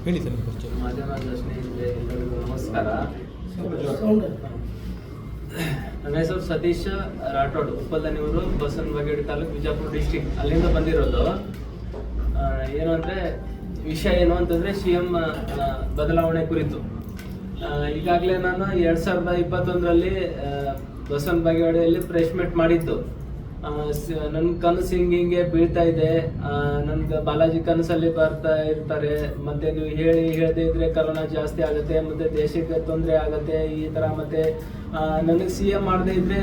ಹೇಳಿ ಸರ್ ಪರಿಚಯ. ಮಾಧ್ಯಮದ ಸ್ನೇಹಿತರೆ ಎಲ್ಲರಿಗೂ ನಮಸ್ಕಾರ. ನನ್ನ ಹೆಸರು ಸತೀಶ್ ರಾಠೋಡ್, ಉಪ್ಪಲ್ದನಿಯವರು, ಬಸವನಬಾಗೇವಾಡಿ ತಾಲೂಕು, ವಿಜಯಪುರ ಡಿಸ್ಟಿಕ್, ಅಲ್ಲಿಂದ ಬಂದಿರೋದು. ಏನು ಅಂದರೆ ವಿಷಯ ಏನು ಅಂತಂದರೆ CM ಬದಲಾವಣೆ ಕುರಿತು. ಈಗಾಗಲೇ ನಾನು 2021ರಲ್ಲಿ ಬಸವನಬಾಗೇವಾಡಿಯಲ್ಲಿ ಪ್ರೆಸ್ ಮೀಟ್ ಮಾಡಿದ್ದು. ನನ್ನ ಕನಸು ಹಿಂಗೆ ಬೀಳ್ತಾ ಇದೆ, ನನ್ಗೆ ಬಾಲಾಜಿ ಕನಸಲ್ಲಿ ಬರ್ತಾ ಇರ್ತಾರೆ, ಮತ್ತೆ ನೀವು ಹೇಳದೇ ಇದ್ರೆ ಕರೋನಾ ಜಾಸ್ತಿ ಆಗುತ್ತೆ, ಮತ್ತೆ ದೇಶಕ್ಕೆ ತೊಂದರೆ ಆಗುತ್ತೆ ಈ ಥರ, ಮತ್ತೆ ನನಗೆ CM ಮಾಡದೇ ಇದ್ರೆ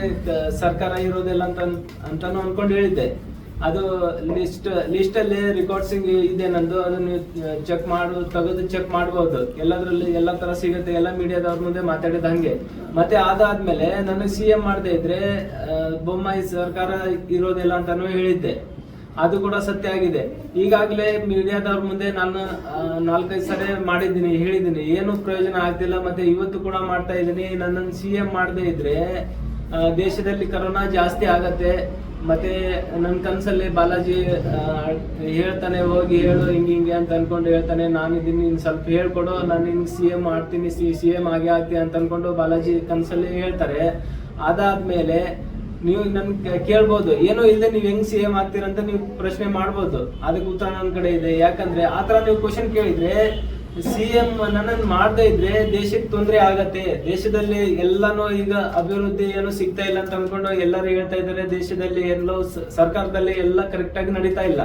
ಸರ್ಕಾರ ಇರೋದಿಲ್ಲ ಅಂತಾನು ಅನ್ಕೊಂಡು ಹೇಳಿದ್ದೆ. ಅದು ಲಿಸ್ಟಲ್ಲಿ ರೆಕಾರ್ಡ್ಸಿಂಗ್ ಇದೆ ನಂದು, ಅದನ್ನು ತೆಗೆದು ಚೆಕ್ ಮಾಡ್ಬೋದು. ಎಲ್ಲದರಲ್ಲಿ ಎಲ್ಲ ಥರ ಸಿಗುತ್ತೆ, ಎಲ್ಲ ಮೀಡಿಯಾದವ್ರ ಮುಂದೆ ಮಾತಾಡಿದ ಹಂಗೆ. ಮತ್ತೆ ಅದಾದ್ಮೇಲೆ ನನಗೆ CM ಮಾಡದೇ ಇದ್ರೆ ಬೊಮ್ಮಾಯಿ ಸರ್ಕಾರ ಇರೋದಿಲ್ಲ ಅಂತಾನು ಹೇಳಿದ್ದೆ. ಅದು ಕೂಡ ಸತ್ಯ ಆಗಿದೆ. ಈಗಾಗಲೇ ಮೀಡಿಯಾದವ್ರ ಮುಂದೆ ನಾನು 4-5 ಸರಿ ಹೇಳಿದ್ದೀನಿ, ಏನು ಪ್ರಯೋಜನ ಆಗ್ತಿಲ್ಲ. ಮತ್ತೆ ಇವತ್ತು ಕೂಡ ಮಾಡ್ತಾ ಇದ್ದೀನಿ. ನನ್ನನ್ನು CM ಮಾಡದೇ ಇದ್ರೆ ದೇಶದಲ್ಲಿ ಕರೋನಾ ಜಾಸ್ತಿ ಆಗತ್ತೆ. ಮತ್ತೆ ನನ್ನ ಕನಸಲ್ಲಿ ಬಾಲಾಜಿ ಹೇಳ್ತಾನೆ, ಹೋಗಿ ಹೇಳು ಹಿಂಗೆ ಅಂತ ಅನ್ಕೊಂಡು ಹೇಳ್ತಾನೆ, ನಾನಿದ್ದೀನಿ, ಸ್ವಲ್ಪ ಹೇಳ್ಕೊಡು, ನಾನು ನಿನ್ಗೆ CM ಮಾಡ್ತೀನಿ, CM ಆಗೇ ಆಗ್ತೀನಿ ಅಂತ ಅನ್ಕೊಂಡು ಬಾಲಾಜಿ ಕನಸಲ್ಲಿ ಹೇಳ್ತಾರೆ. ಅದಾದ್ಮೇಲೆ ನೀವು ನನ್ಗೆ ಕೇಳ್ಬೋದು, ಏನೋ ಇಲ್ಲದೆ ನೀವು ಹೆಂಗ್ CM ಆಗ್ತೀರಂತ ನೀವು ಪ್ರಶ್ನೆ ಮಾಡ್ಬೋದು. ಅದಕ್ಕೆ ಉತ್ತರ ನನ್ನ ಕಡೆ ಇದೆ. ಯಾಕಂದ್ರೆ ಆತರ ನೀವು ಕ್ವಶನ್ ಕೇಳಿದ್ರೆ CM ನನ್ನನ್ನು ಮಾಡದೇ ಇದ್ರೆ ದೇಶಕ್ಕೆ ತೊಂದರೆ ಆಗತ್ತೆ. ದೇಶದಲ್ಲಿ ಎಲ್ಲಾನು ಈಗ ಅಭಿವೃದ್ಧಿ ಏನು ಸಿಗ್ತಾ ಇಲ್ಲ ಅಂತ ಅನ್ಕೊಂಡು ಎಲ್ಲರೂ ಹೇಳ್ತಾ ಇದ್ದಾರೆ. ದೇಶದಲ್ಲಿ ಎಲ್ಲೋ ಸರ್ಕಾರದಲ್ಲಿ ಎಲ್ಲ ಕರೆಕ್ಟ್ ಆಗಿ ನಡೀತಾ ಇಲ್ಲ.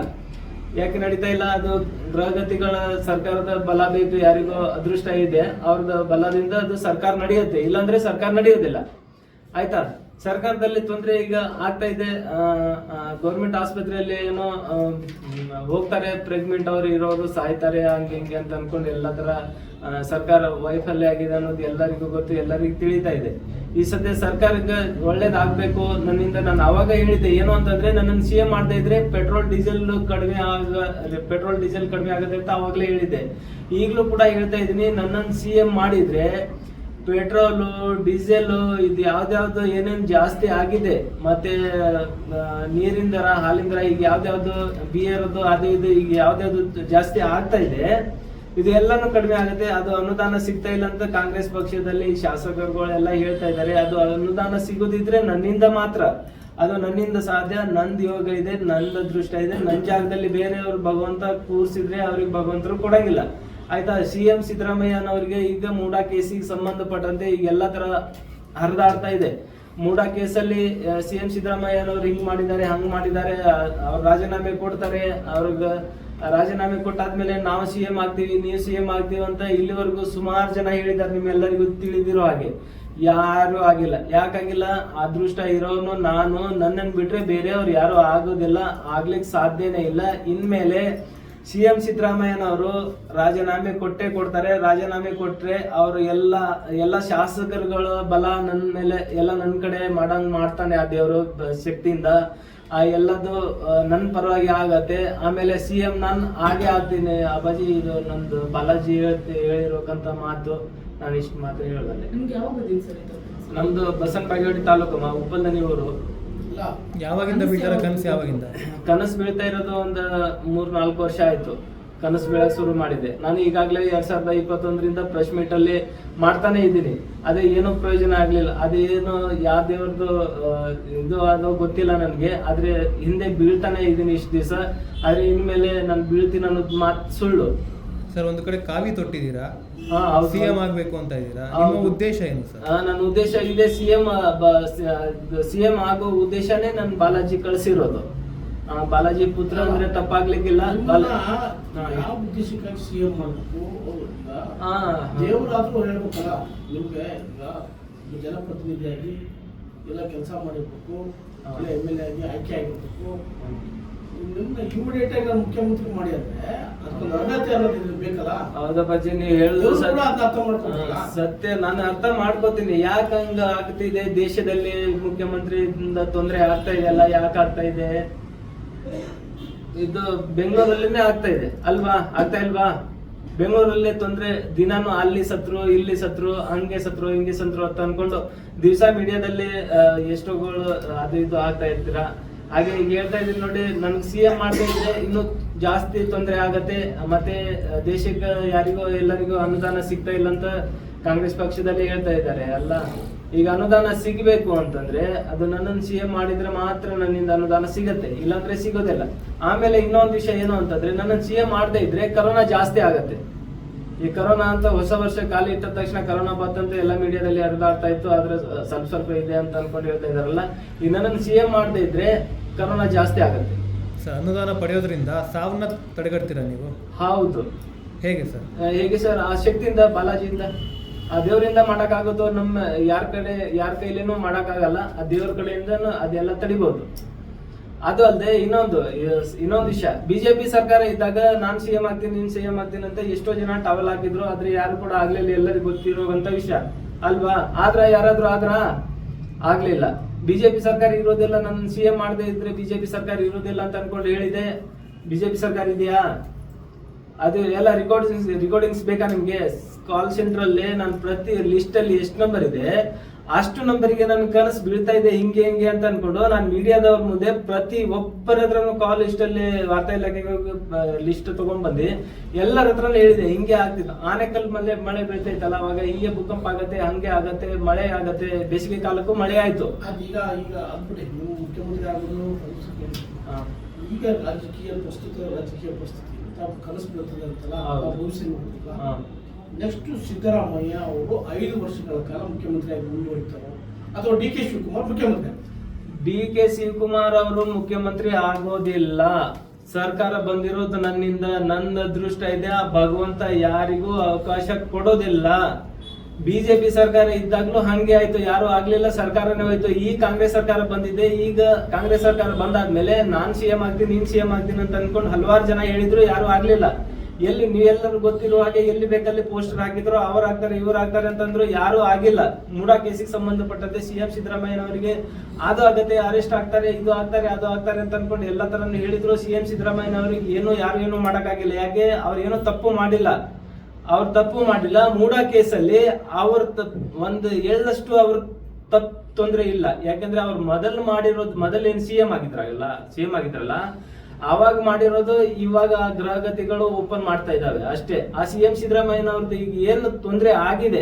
ಯಾಕೆ ನಡೀತಾ ಇಲ್ಲ? ಅದು ಗ್ರಹಗತಿಗಳ ಸರ್ಕಾರದ ಬಲ ಬೇಕು, ಯಾರಿಗೋ ಅದೃಷ್ಟ ಇದೆ ಅವ್ರದ ಬಲದಿಂದ ಅದು ಸರ್ಕಾರ ನಡೆಯುತ್ತೆ, ಇಲ್ಲಾಂದ್ರೆ ಸರ್ಕಾರ ನಡೆಯೋದಿಲ್ಲ. ಆಯ್ತಾ? ಸರ್ಕಾರದಲ್ಲಿ ತೊಂದರೆ ಈಗ ಆಗ್ತಾ ಇದೆ. ಗೌರ್ಮೆಂಟ್ ಆಸ್ಪತ್ರೆಯಲ್ಲಿ ಏನೋ ಹೋಗ್ತಾರೆ, ಪ್ರೆಗ್ನೆಂಟ್ ಅವ್ರು ಇರೋರು ಸಾಯ್ತಾರೆ, ಹಿಂಗೆ ಅಂತ ಅನ್ಕೊಂಡು ಎಲ್ಲ ತರ ಸರ್ಕಾರ ವೈಫಲ್ಯ ಆಗಿದೆ ಅನ್ನೋದು ಎಲ್ಲರಿಗೂ ಗೊತ್ತು, ಎಲ್ಲರಿಗೂ ತಿಳಿತಾ ಇದೆ. ಈ ಸದ್ಯ ಸರ್ಕಾರಕ್ಕೆ ಒಳ್ಳೇದಾಗಬೇಕು ನನ್ನಿಂದ. ನಾನು ಅವಾಗ ಹೇಳಿದ್ದೆ ಏನು ಅಂತಂದ್ರೆ, ನನ್ನನ್ನು CM ಮಾಡದೇ ಇದ್ರೆ ಪೆಟ್ರೋಲ್ ಡೀಸೆಲ್ ಕಡಿಮೆ ಆಗುತ್ತೆ ಅಂತ ಅವಾಗಲೇ ಹೇಳಿದ್ದೆ. ಈಗಲೂ ಕೂಡ ಹೇಳ್ತಾ ಇದ್ದೀನಿ, ನನ್ನನ್ನು CM ಮಾಡಿದ್ರೆ ಪೆಟ್ರೋಲು, ಡೀಸೆಲು, ಇದು ಯಾವ್ದಾವ್ದು ಏನೇನು ಜಾಸ್ತಿ ಆಗಿದೆ, ಮತ್ತೆ ನೀರಿನ ದರ, ಹಾಲಿನ ದರ, ಈಗ ಯಾವ್ದಾವ್ದು ಬಿಯರ್ದು ಅದು ಇದು ಈಗ ಯಾವ್ದಾವ್ದು ಜಾಸ್ತಿ ಆಗ್ತಾ ಇದೆ, ಇದು ಎಲ್ಲಾನು ಕಡಿಮೆ ಆಗುತ್ತೆ. ಅದು ಅನುದಾನ ಸಿಗ್ತಾ ಇಲ್ಲ ಅಂತ ಕಾಂಗ್ರೆಸ್ ಪಕ್ಷದಲ್ಲಿ ಶಾಸಕರುಗಳೆಲ್ಲ ಹೇಳ್ತಾ ಇದ್ದಾರೆ. ಅದು ಅನುದಾನ ಸಿಗೋದಿದ್ರೆ ನನ್ನಿಂದ ಮಾತ್ರ, ಅದು ನನ್ನಿಂದ ಸಾಧ್ಯ. ನಂದು ಯೋಗ ಇದೆ, ನಂದು ಅದೃಷ್ಟ ಇದೆ. ನನ್ನ ಜಾಗದಲ್ಲಿ ಬೇರೆಯವ್ರು ಭಗವಂತ ಕೂರಿಸಿದ್ರೆ ಅವ್ರಿಗೆ ಭಗವಂತರು ಕೊಡಂಗಿಲ್ಲ. ಆಯ್ತಾ? CM ಸಿದ್ದರಾಮಯ್ಯನವರಿಗೆ ಈಗ ಮೂಡಾ ಕೇಸಿಗೆ ಸಂಬಂಧಪಟ್ಟಂತೆ ಈಗ ಎಲ್ಲ ತರ ಹರಿದಾಡ್ತಾ ಇದೆ. ಮೂಡಾ ಕೇಸಲ್ಲಿ CM ಸಿದ್ದರಾಮಯ್ಯನವ್ರು ಹಿಂಗ್ ಮಾಡಿದ್ದಾರೆ, ಹಂಗ್ ಮಾಡಿದ್ದಾರೆ, ಅವ್ರು ರಾಜೀನಾಮೆ ಕೊಡ್ತಾರೆ. ಅವ್ರಿಗೆ ರಾಜೀನಾಮೆ ಕೊಟ್ಟಾದ್ಮೇಲೆ ನಾವು CM ಆಗ್ತೀವಿ, ನೀವು CM ಆಗ್ತೀವಿ ಅಂತ ಇಲ್ಲಿವರೆಗೂ ಸುಮಾರು ಜನ ಹೇಳಿದ್ದಾರೆ. ನಿಮ್ಮೆಲ್ಲರಿಗೂ ತಿಳಿದಿರೋ ಹಾಗೆ ಯಾರು ಆಗಿಲ್ಲ. ಯಾಕಾಗಿಲ್ಲ? ಅದೃಷ್ಟ ಇರೋನು ನಾನು, ನನ್ನನ್ನು ಬಿಟ್ರೆ ಬೇರೆಯವ್ರು ಯಾರು ಆಗೋದಿಲ್ಲ, ಆಗ್ಲಿಕ್ಕೆ ಸಾಧ್ಯನೇ ಇಲ್ಲ. ಇನ್ಮೇಲೆ CM ಸಿದ್ದರಾಮಯ್ಯನವರು ರಾಜೀನಾಮೆ ಕೊಡ್ತಾರೆ. ರಾಜೀನಾಮೆ ಕೊಟ್ರೆ ಅವರು ಎಲ್ಲ ಶಾಸಕರುಗಳ ಬಲ ನನ್ನ ಮೇಲೆ, ಎಲ್ಲ ನನ್ನ ಕಡೆ ಮಾಡ್ತಾನೆ ಆ ದೇವರು ಶಕ್ತಿಯಿಂದ. ಎಲ್ಲದು ನನ್ನ ಪರವಾಗಿ ಆಗತ್ತೆ. ಆಮೇಲೆ CM ನಾನು ಹಾಗೆ ಆಗ್ತೀನಿ. ಅಪ್ಪಾಜಿ, ಇದು ನಂದು ಬಾಲಾಜಿ ಹೇಳಿರೋಕಂತ ಮಾತು. ನಾನು ಇಷ್ಟು ಮಾತ್ರ ಹೇಳಬಲ್ಲೆ. ನಮ್ದು ಬಸವನಬಾಗೇವಾಡಿ ತಾಲೂಕು, ಉಪ್ಪಲ್ದನಿಯವರು. ಯಾವಾಗಿಂದ ಬೀಳ್ತಾರ ಕನಸು? ಯಾವಾಗಿಂದ ಕನಸು ಬೀಳ್ತಾ ಇರೋದು? ಒಂದು 3-4 ವರ್ಷ ಆಯ್ತು ಕನಸು ಬೀಳಕ್ ಶುರು ಮಾಡಿದೆ. ನಾನು ಈಗಾಗಲೇ 2021ರಿಂದ ಪ್ರೆಸ್ ಮೀಟ್ ಅಲ್ಲಿ ಮಾಡ್ತಾನೆ ಇದ್ದೀನಿ. ಅದೇ ಏನೋ ಪ್ರಯೋಜನ ಆಗ್ಲಿಲ್ಲ. ಅದೇನು ಯಾವ ದೇವ್ರದ್ದು ಇದು ಅದೋ ಗೊತ್ತಿಲ್ಲ ನನಗೆ. ಆದ್ರೆ ಹಿಂದೆ ಬೀಳ್ತಾನೆ ಇದ್ದೀನಿ ಇಷ್ಟು ದಿವಸ. ಆದ್ರೆ ಇನ್ಮೇಲೆ ನಾನು ಬೀಳ್ತೀನಿ ಅನ್ನೋದು ಮಾತು ಸುಳ್ಳು. ಸರ್, ಒಂದು ಕಡೆ ಕಾವಿ ತೊಟ್ಟಿದ್ದೀರಾ, CM ಆಗ್ಬೇಕು ಅಂತ ಇದ್ದೀರಾ, ನಿಮ್ಮ ಉದ್ದೇಶ ಏನು ಸರ್? ನನ್ನ ಉದ್ದೇಶ ಇದೆ CM ಆಗೋ ಉದ್ದೇಶನೇ ನನ್ನ ಬಾಲಾಜಿ ಕಳಿಸಿರೋದು. ಬಾಲಾಜಿ ಪುತ್ರ ಅಂದ್ರೆ ತಪ್ಪಾಗ್ಲಿಕ್ಕಿಲ್ಲ. ಯಾವ ಉದ್ದೇಶಕ್ಕಾಗಿ CM ಮಾಡಬೇಕು? ದೇವರಾದ್ರೂ ಹೇಳ್ಬೇಕಲ್ಲ ನಿಮ್ಗೆ. ಈಗ ಜನಪ್ರತಿನಿಧಿಯಾಗಿ ಎಲ್ಲ ಕೆಲಸ ಮಾಡಿರ್ಬೇಕು, ಇಲ್ಲ MLA ಆಗಿ ಆಯ್ಕೆ ಆಗಿರ್ಬೇಕು. ಇಮಿಡಿಯೇಟ್ ಆಗಿ ಮುಖ್ಯಮಂತ್ರಿ ಮಾಡಿ ಅಂದ್ರೆ ಅದಕ್ಕೊಂದು ಅರ್ಹತೆ ಅನ್ನೋದು ಬೇಕಲ್ಲ. ಹೌದಪ್ಪಾಜಿ, ನೀವು ಹೇಳುದು ಸತ್ಯ. ನಾನು ಅರ್ಥ ಮಾಡ್ಕೋತೀನಿ ಯಾಕೆ ಹಂಗ ಆಗ್ತಿದೆ. ದೇಶದಲ್ಲಿ ಮುಖ್ಯಮಂತ್ರಿಯಿಂದ ತೊಂದರೆ ಆಗ್ತಾ ಇದೆಯಲ್ಲ, ಯಾಕೆ ಆಗ್ತಾ ಇದೆ? ಇದು ಬೆಂಗಳೂರಲ್ಲಿನೇ ಆಗ್ತಾ ಇದೆ ಅಲ್ವಾ? ಆಗ್ತಾ ಇಲ್ವಾ? ಬೆಂಗಳೂರಲ್ಲೇ ತೊಂದರೆ. ದಿನಾನು ಅಲ್ಲಿ ಸತ್ರು, ಇಲ್ಲಿ ಸತ್ರು, ಹಂಗೆ ಸತ್ರು, ಹಿಂಗೆ ಸತ್ರು ಅಂತ ಅನ್ಕೊಂಡು ದಿವಸ ಮೀಡಿಯಾದಲ್ಲಿ ಎಷ್ಟೋಗಳು ಅದು ಇದು ಆಗ್ತಾ ಇರ್ತೀರಾ. ಹಾಗೆ ಈಗ ಹೇಳ್ತಾ ಇದ್ದೀನಿ ನೋಡಿ, ನನ್ಗೆ CM ಮಾಡದೇ ಇದ್ರೆ ಇನ್ನೂ ಜಾಸ್ತಿ ತೊಂದರೆ ಆಗತ್ತೆ. ಮತ್ತೆ ದೇಶಕ್ಕೆ ಯಾರಿಗೋ ಎಲ್ಲರಿಗೂ ಅನುದಾನ ಸಿಗ್ತಾ ಇಲ್ಲ ಅಂತ ಕಾಂಗ್ರೆಸ್ ಪಕ್ಷದಲ್ಲಿ ಹೇಳ್ತಾ ಇದ್ದಾರೆ ಅಲ್ಲ. ಈಗ ಅನುದಾನ ಸಿಗಬೇಕು ಅಂತಂದ್ರೆ ಅದು ನನ್ನನ್ನು CM ಮಾಡಿದ್ರೆ ಮಾತ್ರ ನನ್ನಿಂದ ಅನುದಾನ ಸಿಗತ್ತೆ, ಇಲ್ಲಾಂದ್ರೆ ಸಿಗೋದಿಲ್ಲ. ಆಮೇಲೆ ಇನ್ನೊಂದು ವಿಷಯ ಏನು ಅಂತಂದ್ರೆ, ನನ್ನನ್ನು CM ಮಾಡದೇ ಇದ್ರೆ ಕರೋನಾ ಜಾಸ್ತಿ ಆಗತ್ತೆ. ಈ ಕರೋನಾ ಅಂತ ಹೊಸ ವರ್ಷ ಖಾಲಿ ಇಟ್ಟ ತಕ್ಷಣ ಕರೋನಾ ಬಂತಂತ ಎಲ್ಲ ಮೀಡಿಯಾದಲ್ಲಿ ಹರಿದಾಡ್ತಾ ಇತ್ತು, ಆದ್ರೆ ಸ್ವಲ್ಪ ಇದೆ ಅಂತ ಅನ್ಕೊಂಡು ಹೇಳ್ತಾ ಇದಾರಲ್ಲ. ಈಗ ನನ್ನನ್ನು CM ಮಾಡದೇ ಇದ್ರೆ ಕರೋನಾ ಜಾಸ್ತಿ ಆಗತ್ತೆ. ಸರ್, ಅನುದಾನ ಪಡೆಯೋದ್ರಿಂದ ಸಾವನ್ನ ತಡೆಗಟ್ತೀರಾ ನೀವು? ಹೌದು. ಹೇಗೆ ಸರ್? ಹೇಗೆ ಸರ್? ಆ ಶಕ್ತಿಯಿಂದ, ಬಾಲಾಜಿಯಿಂದ, ಆ ದೇವರಿಂದ ಮಾಡಕ್ಕಾಗೋದು. ನಮ್ಮ ಯಾರ ಕೈಲೇನೂ ಮಾಡಕ್ಕಾಗಲ್ಲ. ಆ ದೇವ್ರ ಕಡೆಯಿಂದನೂ ಅದೆಲ್ಲ ತಡಿಬಹುದು. ಅದು ಅಲ್ಲದೆ ಇನ್ನೊಂದು ವಿಷಯ, ಬಿಜೆಪಿ ಸರ್ಕಾರ ಇದ್ದಾಗ ನಾನ್ CM ಆಗ್ತೀನಿ, ನೀನ್ CM ಆಗ್ತೀನಿ ಅಂತ ಎಷ್ಟೋ ಜನ ಟವಲ್ ಹಾಕಿದ್ರು, ಆದ್ರೆ ಯಾರು ಕೂಡ ಆಗ್ಲಿಲ್ಲ. ಎಲ್ಲರಿಗೂ ಗೊತ್ತಿರುವಂತ ವಿಷಯ ಅಲ್ವಾ? ಯಾರಾದ್ರೂ ಆಗ್ಲಿಲ್ಲ. ಬಿಜೆಪಿ ಸರ್ಕಾರ ಇರೋದಿಲ್ಲ, ನನ್ನ CM ಮಾಡದೇ ಇದ್ರೆ ಬಿಜೆಪಿ ಸರ್ಕಾರ ಇರೋದಿಲ್ಲ ಅಂತ ಅನ್ಕೊಂಡು ಹೇಳಿದೆ. ಬಿಜೆಪಿ ಸರ್ಕಾರ ಇದೆಯಾ? ಅದು ಎಲ್ಲ ರಿಕಾರ್ಡಿಂಗ್ಸ್ ಬೇಕಾ ನಿಮ್ಗೆ? ಕಾಲ್ ಸೆಂಟರ್ ಅಲ್ಲಿ ನಾನು ಪ್ರತಿ ಲಿಸ್ಟ್ ಅಲ್ಲಿ ಎಷ್ಟು ನಂಬರ್ ಇದೆ ಅಷ್ಟು ನಂಬರ್ಗೆ ನನ್ನ ಕನಸು ಬೀಳ್ತಾ ಇದೆ ಹಿಂಗೆ ಅಂತ ಅನ್ಕೊಂಡು ನಾನು ಮೀಡಿಯಾದವ್ರ ಮುಂದೆ ಪ್ರತಿ ಒಬ್ಬರ ಹತ್ರನು ಕಾಲ್ ಲಿಸ್ಟ್ ಅಲ್ಲಿ ವಾರ್ತಾ ಇಲಾಖೆಗೆ ಲಿಸ್ಟ್ ತಗೊಂಡ್ ಬಂದು ಎಲ್ಲರ ಹತ್ರನೂ ಹೇಳಿದೆ ಹಿಂಗೆ ಆಗ್ತಿತ್ತು. ಆನೆಕಲ್ ಮಳೆ ಬೀಳ್ತೈತಲ್ಲ, ಅವಾಗ ಹಿಂಗೆ ಭೂಕಂಪ ಆಗತ್ತೆ, ಹಂಗೆ ಆಗತ್ತೆ, ಮಳೆ ಆಗತ್ತೆ. ಬೇಸಿಗೆ ಕಾಲಕ್ಕೂ ಮಳೆ ಆಯ್ತು. ಈಗ ಅಂದ್ಬಿಡಿ, ನೀವು ಮುಖ್ಯಮಂತ್ರಿ ಆಗೋದು ಈಗ ರಾಜಕೀಯ ಪರಿಸ್ಥಿತಿ ಕನಸು ಬೀಳ್ತದೆ ಅಂತಲ್ಲ, ಭವಿಷ್ಯ ನೋಡ್ತಿಲ್ಲ. ನೆಕ್ಸ್ಟ್ ಸಿದ್ದರಾಮಯ್ಯ ಅವರು 5 ವರ್ಷಗಳ ಕಾಲ ಮುಖ್ಯಮಂತ್ರಿಯಾಗಿ ಮುಂದುವರಿತಾರೋ ಅಥವಾ DK ಶಿವಕುಮಾರ್ ಮುಖ್ಯಮಂತ್ರಿ? DK ಶಿವಕುಮಾರ್ ಅವರು ಮುಖ್ಯಮಂತ್ರಿ ಆಗೋದಿಲ್ಲ. ಸರ್ಕಾರ ಬಂದಿರೋದು ನನ್ನಿಂದ, ನನ್ನ ಅದೃಷ್ಟ ಇದೆ. ಆ ಭಗವಂತ ಯಾರಿಗೂ ಅವಕಾಶ ಕೊಡೋದಿಲ್ಲ. ಬಿಜೆಪಿ ಸರ್ಕಾರ ಇದ್ದಾಗ್ಲೂ ಹಂಗೆ ಆಯ್ತು, ಯಾರು ಆಗ್ಲಿಲ್ಲ, ಸರ್ಕಾರನೇ ಹೋಯ್ತು. ಈ ಕಾಂಗ್ರೆಸ್ ಸರ್ಕಾರ ಬಂದಿದೆ. ಈಗ ಕಾಂಗ್ರೆಸ್ ಸರ್ಕಾರ ಬಂದಾದ್ಮೇಲೆ ನಾನ್ CM ಆಗ್ತೀನಿ, ನೀನ್ CM ಆಗ್ತೀನಿ ಅಂತ ಅನ್ಕೊಂಡು ಹಲವಾರು ಜನ ಹೇಳಿದ್ರು, ಯಾರು ಆಗ್ಲಿಲ್ಲ. ಎಲ್ಲಿ ನೀವೆಲ್ಲರೂ ಗೊತ್ತಿರುವ ಹಾಗೆ ಎಲ್ಲಿ ಬೇಕಲ್ಲಿ ಪೋಸ್ಟರ್ ಹಾಕಿದ್ರು, ಅವ್ರು ಆಗ್ತಾರೆ ಇವ್ರು ಆಗ್ತಾರೆ ಅಂತಂದ್ರು, ಯಾರು ಆಗಿಲ್ಲ. ಮೂಡಾ ಕೇಸಿಗೆ ಸಂಬಂಧಪಟ್ಟಂತೆ CM ಸಿದ್ದರಾಮಯ್ಯನವರಿಗೆ ಅದು ಆಗತ್ತೆ, ಅರೆಸ್ಟ್ ಆಗ್ತಾರೆ, ಇದು ಆಗ್ತಾರೆ, ಅದು ಆಗ್ತಾರೆ ಅಂತ ಅನ್ಕೊಂಡು ಎಲ್ಲ ತರನು ಹೇಳಿದ್ರು. CM ಸಿದ್ದರಾಮಯ್ಯನವರಿಗೆ ಯಾರು ಏನು ಮಾಡಕ್ಕಾಗಿಲ್ಲ. ಯಾಕೆ? ಅವ್ರು ಏನೋ ತಪ್ಪು ಮಾಡಿಲ್ಲ. ಮೂಡಾ ಕೇಸಲ್ಲಿ ಅವ್ರ ಒಂದು ಎಳ್ಳಷ್ಟು ಅವ್ರ ತೊಂದ್ರೆ ಇಲ್ಲ. ಯಾಕಂದ್ರೆ ಅವ್ರು ಮೊದಲೇನು CM ಆಗಿದ್ರಲ್ಲ, ಅವಾಗ ಮಾಡಿರೋದು ಇವಾಗ ಗ್ರಹಗತಿಗಳು ಓಪನ್ ಮಾಡ್ತಾ ಇದ್ದಾವೆ ಅಷ್ಟೇ. ಆ CM ಸಿದ್ದರಾಮಯ್ಯನವ್ರದ್ದು ಈಗ ಏನು ತೊಂದ್ರೆ ಆಗಿದೆ,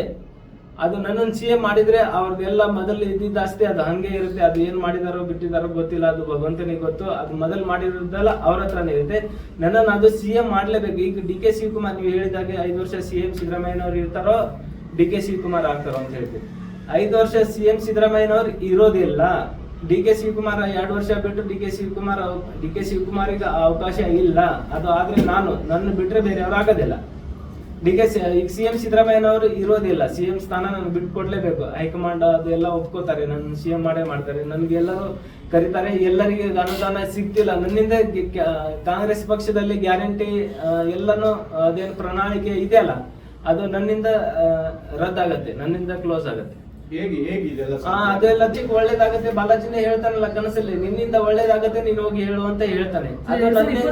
ಅದು ನನ್ನನ್ನು CM ಮಾಡಿದ್ರೆ ಅವ್ರದ್ದೆಲ್ಲ ಮೊದಲು ಇದ್ದಿದ್ದ ಅಷ್ಟೇ, ಅದು ಹಂಗೆ ಇರುತ್ತೆ. ಅದು ಏನ್ ಮಾಡಿದಾರೋ ಬಿಟ್ಟಿದಾರೋ ಗೊತ್ತಿಲ್ಲ, ಅದು ಭಗವಂತನಿಗೆ ಗೊತ್ತು. ಅದು ಮೊದಲು ಮಾಡಿರೋದಲ್ಲ ಅವ್ರ ಹತ್ರನೇ ಇರುತ್ತೆ. ನನ್ನನ್ನು ಅದು CM ಮಾಡ್ಲೇಬೇಕು. ಈಗ DK ಶಿವಕುಮಾರ್ ನೀವು ಹೇಳಿದಾಗೆ 5 ವರ್ಷ CM ಸಿದ್ದರಾಮಯ್ಯನವ್ರು ಇರ್ತಾರೋ, DK ಶಿವಕುಮಾರ್ ಆಗ್ತಾರೋ ಅಂತ ಹೇಳ್ತೀವಿ. 5 ವರ್ಷ CM ಸಿದ್ದರಾಮಯ್ಯನವ್ರು ಇರೋದಿಲ್ಲ. DK ಶಿವಕುಮಾರ್ 2 ವರ್ಷ ಬಿಟ್ಟು DK ಶಿವಕುಮಾರಿಗೆ ಅವಕಾಶ ಇಲ್ಲ. ಅದು ಆದ್ರೆ ನನ್ನ ಬಿಟ್ರೆ ಬೇರೆ ಯಾರು ಆಗೋದಿಲ್ಲ. ಈಗ CM ಸಿದ್ದರಾಮಯ್ಯನವರು ಇರೋದಿಲ್ಲ. CM ಸ್ಥಾನ ನಾನು ಬಿಟ್ಕೊಡ್ಲೇಬೇಕು. ಹೈಕಮಾಂಡ್ ಅದೆಲ್ಲ ಒಪ್ಕೋತಾರೆ, ನನ್ನ CM ಮಾಡೇ ಮಾಡ್ತಾರೆ. ನನ್ಗೆ ಎಲ್ಲರೂ ಕರೀತಾರೆ, ಎಲ್ಲರಿಗೆ ಅನುದಾನ ಸಿಗ್ತಿಲ್ಲ. ನನ್ನಿಂದ ಕಾಂಗ್ರೆಸ್ ಪಕ್ಷದಲ್ಲಿ ಗ್ಯಾರಂಟಿ ಎಲ್ಲಾನು ಅದೇನು ಪ್ರಣಾಳಿಕೆ ಇದೆಯಲ್ಲ, ಅದು ನನ್ನಿಂದ ರದ್ದಾಗತ್ತೆ, ನನ್ನಿಂದ ಕ್ಲೋಸ್ ಆಗತ್ತೆ. ಅದೆಲ್ಲ ಒಳ್ಳೇದಾಗತ್ತೆ. ಬಾಲಾಜಿನೇ ಹೇಳ್ತಾನಲ್ಲ ಕನಸಲ್ಲಿ, ನಿನ್ನಿಂದ ಒಳ್ಳೇದಾಗತ್ತೆ, ನೀನ್ ಹೋಗಿ ಹೇಳು ಅಂತ ಹೇಳ್ತಾನೆ. ಅದು ನನ್ನಿಂದ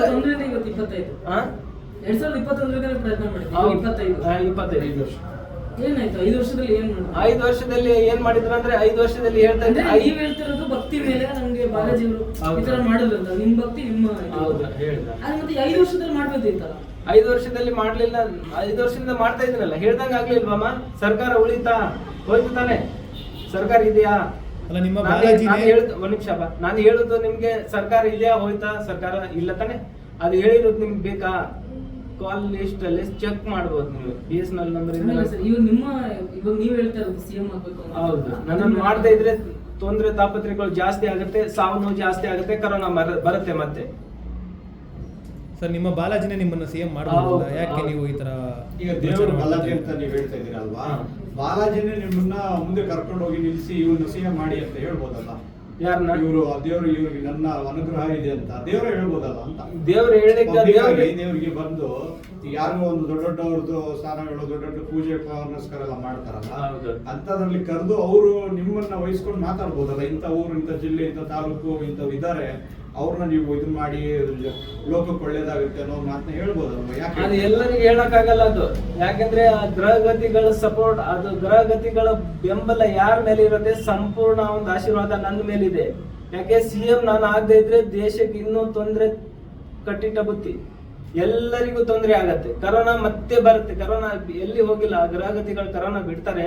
25 ವರ್ಷ. ಏನಾಯ್ತು 5 ವರ್ಷದಲ್ಲಿ ಏನ್ ಮಾಡಿದ್ರು? 5 ವರ್ಷದಲ್ಲಿ ಏನ್ ಮಾಡಿದ್ರು ಅಂದ್ರೆ 5 ವರ್ಷದಲ್ಲಿ ಹೇಳ್ತಾ ಇದ್ರೆ ನೀವ್ ಹೇಳ್ತಿರೋದು ಭಕ್ತಿ ಮೇಲೆ ನಮ್ಗೆ ಬಾಲಾಜಿ ಅವರು ಈ ತರ ಮಾಡಿದ್ರಲ್ಲ, ನಿಮ್ ಭಕ್ತಿ ನಿಮ್ಮ ಮತ್ತೆ 5 ವರ್ಷದಲ್ಲಿ ಮಾಡ್ಬೇಕಿತ್ತಲ್ಲ. 5 ವರ್ಷದಲ್ಲಿ ಮಾಡ್ಲಿಲ್ಲ. 5 ವರ್ಷದಿಂದ ಮಾಡ್ತಾ ಇದ್ದೀನಲ್ಲ, ಹೇಳ್ದಂಗ ಆಗ್ಲಿಲ್ವಮ್ಮ? ಸರ್ಕಾರ ಉಳಿತಾ ಹೋಯ್ತು ತಾನೆ? ಸರ್ಕಾರ ಇದೆಯಾ? ಅಲ್ಲ, ನಿಮ್ಮ ಬಾಲಾಜಿನೇ ಒಂದ್ ನಿಮಿಷ ಬಾ, ನಾನು ಹೇಳುದು ನಿಮ್ಗೆ ಸರ್ಕಾರ ಇದೆಯಾ ಹೋಯ್ತಾ? ಸರ್ಕಾರ ಇಲ್ಲ ತಾನೆ? ಅದು ಹೇಳಿರೋದು ನಿಮ್ಗೆ ಬೇಕಾ? ಕಾಲ್ ಲಿಸ್ಟ್ ಅಲ್ಲಿ ಚೆಕ್ ಮಾಡಬಹುದು ನೀವು. BSNL ನಂಬರ್ ಇಂದ ಇವಾಗ ನೀವ್ ಹೇಳ್ತಾ ಇರೋದು CM ಆಗ್ಬೇಕು. ಹೌದು, ನನ್ನನ್ನು ಮಾಡದೇ ಇದ್ರೆ ತೊಂದರೆ ತಾಪತ್ರೆಗಳು ಜಾಸ್ತಿ ಆಗುತ್ತೆ, ಸಾವು ನೋವು ಜಾಸ್ತಿ ಆಗುತ್ತೆ, ಕರೋನಾ ಬರುತ್ತೆ ಮತ್ತೆ. ಸರ್, ನಿಮ್ಮ ಬಾಲಾಜಿನೇ ನಿಮ್ಮನ್ನು CM ಮಾಡಬಹುದಲ್ಲ? ಯಾಕೆ ನೀವು ಈ ತರ? ಈಗ ದೇವರು ಬಾಲಾಜಿ ಅಂತ ನೀವು ಹೇಳ್ತಾ ಇದ್ದೀರಲ್ವಾ, ಬಾಲಾಜಿನೇ ನಿಮ್ಮನ್ನ ಮುಂದೆ ಕರ್ಕೊಂಡು ಹೋಗಿ ನಿಲ್ಸಿ ಇವನ್ನ CM ಮಾಡಿ ಅಂತ ಹೇಳ್ಬೋದಲ್ಲ? ಯಾರನ್ನ? ಇವ್ರಿಗೆ ನನ್ನ ಅನುಗ್ರಹ ಇದೆ ಅಂತ ದೇವ್ರು ಹೇಳ್ಬೋದಲ್ಲ ಅಂತ. ದೇವ್ರು ದೇವ್ರಿಗೆ ಬಂದು ಯಾರಿಗೋ ಒಂದು ದೊಡ್ಡವ್ರದ್ದು ಸ್ಥಾನಗಳು, ದೊಡ್ಡ ಪೂಜೆ ಪುನಸ್ಕಾರ ಎಲ್ಲ ಮಾಡ್ತಾರಲ್ಲ, ಅಂತದ್ರಲ್ಲಿ ಕರೆದು ಅವರು ನಿಮ್ಮನ್ನ ವಹಿಸ್ಕೊಂಡು ಮಾತಾಡ್ಬೋದಲ್ಲ. ಇಂಥ ಊರು, ಇಂಥ ಜಿಲ್ಲೆ, ಇಂಥ ತಾಲೂಕು, ಇಂಥವ್ ಇದ್ದಾರೆ, ಅವ್ರನ್ನ ನೀವು ಇದನ್ನ ಮಾಡಿ ಲೋಕಕ್ಕೆ ಒಳ್ಳೇದಾಗುತ್ತೆ ಅನ್ನೋ ಮಾತನ್ನ ಹೇಳ್ಬೋದಲ್ವ? ಯಾಕೆ ಅದು ಎಲ್ಲರಿಗೂ ಹೇಳಕ್ಕಾಗಲ್ಲ. ಅದು ಯಾಕಂದ್ರೆ ಆ ಗ್ರಹಗತಿಗಳ ಸಪೋರ್ಟ್, ಅದು ಗ್ರಹಗತಿಗಳ ಬೆಂಬಲ ಯಾರ ಮೇಲೆ ಇರುತ್ತೆ, ಸಂಪೂರ್ಣ ಒಂದು ಆಶೀರ್ವಾದ ನನ್ನ ಮೇಲಿದೆ. ಯಾಕೆ CM ನಾನು ಆಗದೆ ಇದ್ರೆ ದೇಶಕ್ಕೆ ಇನ್ನೂ ತೊಂದ್ರೆ ಕಟ್ಟಿಟ್ಟ ಬುತ್ತಿ, ಎಲ್ಲರಿಗೂ ತೊಂದರೆ ಆಗತ್ತೆ. ಕರೋನಾ ಮತ್ತೆ ಬರುತ್ತೆ, ಕರೋನಾ ಎಲ್ಲಿ ಹೋಗಿಲ್ಲ, ಗ್ರಹಗತಿಗಳು ಕರೋನಾ ಬಿಡ್ತಾರೆ,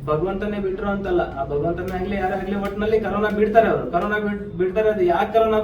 ಭಗವಂತನೇ ಬಿಟ್ರು ಅಂತಲ್ಲ, ಆ ಭಗವಂತನೇ ಆಗ್ಲಿ ಯಾರೇ ಆಗ್ಲಿ ಒಟ್ಟಿನಲ್ಲಿ ಕರೋನಾ ಬಿಡ್ತಾರೆ ಅವರು. ಕರೋನಾ ಬಿಡ್ತಾರೆ, ಅದು ಯಾಕೆ ಕರೋನಾ